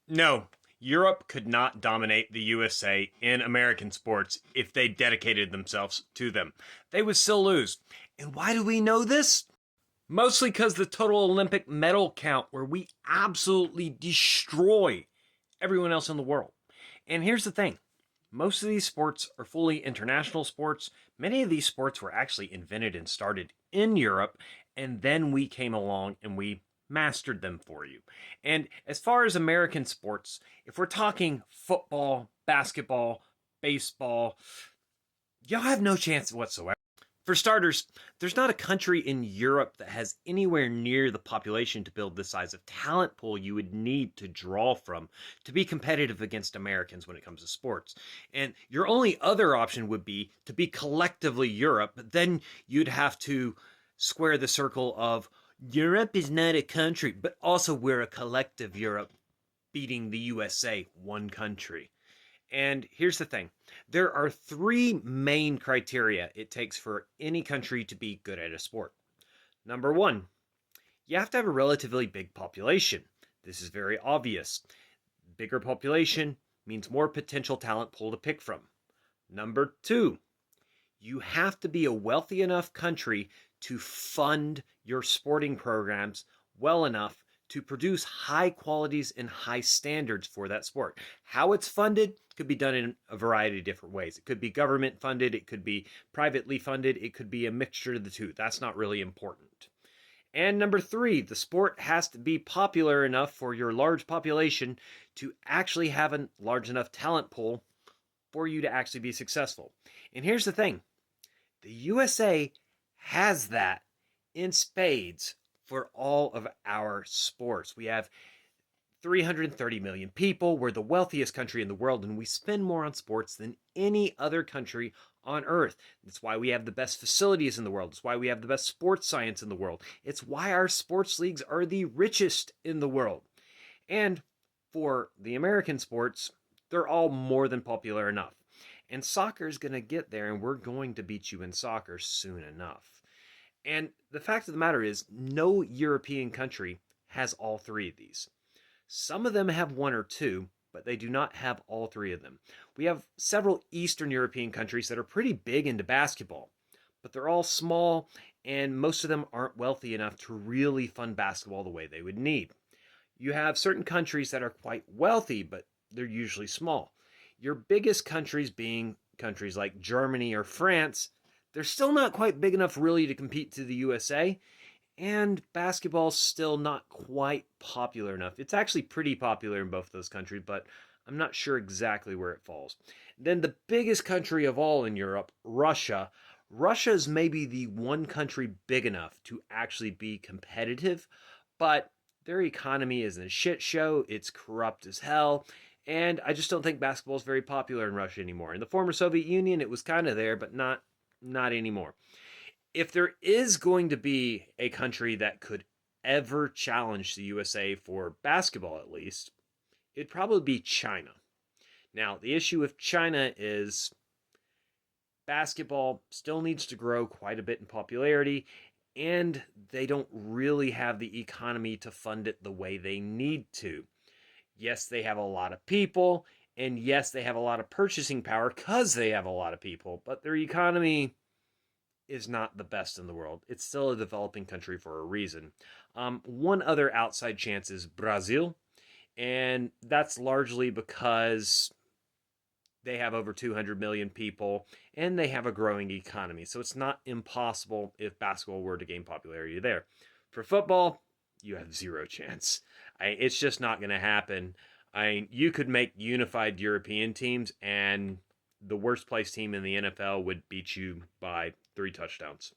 No, Europe could not dominate the USA in American sports if they dedicated themselves to them. They would still lose. And why do we know this? Mostly because the total Olympic medal count, where we absolutely destroy everyone else in the world. And here's the thing, most of these sports are fully international sports. Many of these sports were actually invented and started in Europe, and then we came along and we mastered them for you. And as far as American sports, if we're talking football, basketball, baseball, y'all have no chance whatsoever. For starters, there's not a country in Europe that has anywhere near the population to build the size of talent pool you would need to draw from to be competitive against Americans when it comes to sports. And your only other option would be to be collectively Europe, but then you'd have to square the circle of Europe is not a country, but also we're a collective Europe beating the USA, one country. And here's the thing, there are three main criteria it takes for any country to be good at a sport. Number one, you have to have a relatively big population. This is very obvious. Bigger population means more potential talent pool to pick from. Number two, you have to be a wealthy enough country to fund your sporting programs well enough to produce high qualities and high standards for that sport. How it's funded could be done in a variety of different ways. It could be government funded, it could be privately funded, it could be a mixture of the two. That's not really important. And number three, the sport has to be popular enough for your large population to actually have a large enough talent pool for you to actually be successful. And here's the thing, the USA has that in spades for all of our sports. We have 330 million people. We're the wealthiest country in the world, and we spend more on sports than any other country on earth. That's why we have the best facilities in the world. It's why we have the best sports science in the world. It's why our sports leagues are the richest in the world. And for the American sports, they're all more than popular enough. And soccer is going to get there, and we're going to beat you in soccer soon enough. And the fact of the matter is, no European country has all three of these. Some of them have one or two, but they do not have all three of them. We have several Eastern European countries that are pretty big into basketball, but they're all small, and most of them aren't wealthy enough to really fund basketball the way they would need. You have certain countries that are quite wealthy, but they're usually small. Your biggest countries being countries like Germany or France, they're still not quite big enough really to compete to the USA, and basketball's still not quite popular enough. It's actually pretty popular in both those countries, but I'm not sure exactly where it falls. Then the biggest country of all in Europe, Russia. Russia is maybe the one country big enough to actually be competitive, but their economy is a shit show. It's corrupt as hell. And I just don't think basketball is very popular in Russia anymore. In the former Soviet Union, it was kind of there, but not anymore. If there is going to be a country that could ever challenge the USA for basketball, at least, it'd probably be China. Now, the issue with China is basketball still needs to grow quite a bit in popularity, and they don't really have the economy to fund it the way they need to. Yes, they have a lot of people, and yes, they have a lot of purchasing power because they have a lot of people, but their economy is not the best in the world. It's still a developing country for a reason. One other outside chance is Brazil, and that's largely because they have over 200 million people and they have a growing economy. So it's not impossible if basketball were to gain popularity there. For football, you have zero chance. It's just not going to happen. You could make unified European teams, and the worst placed team in the NFL would beat you by 3 touchdowns.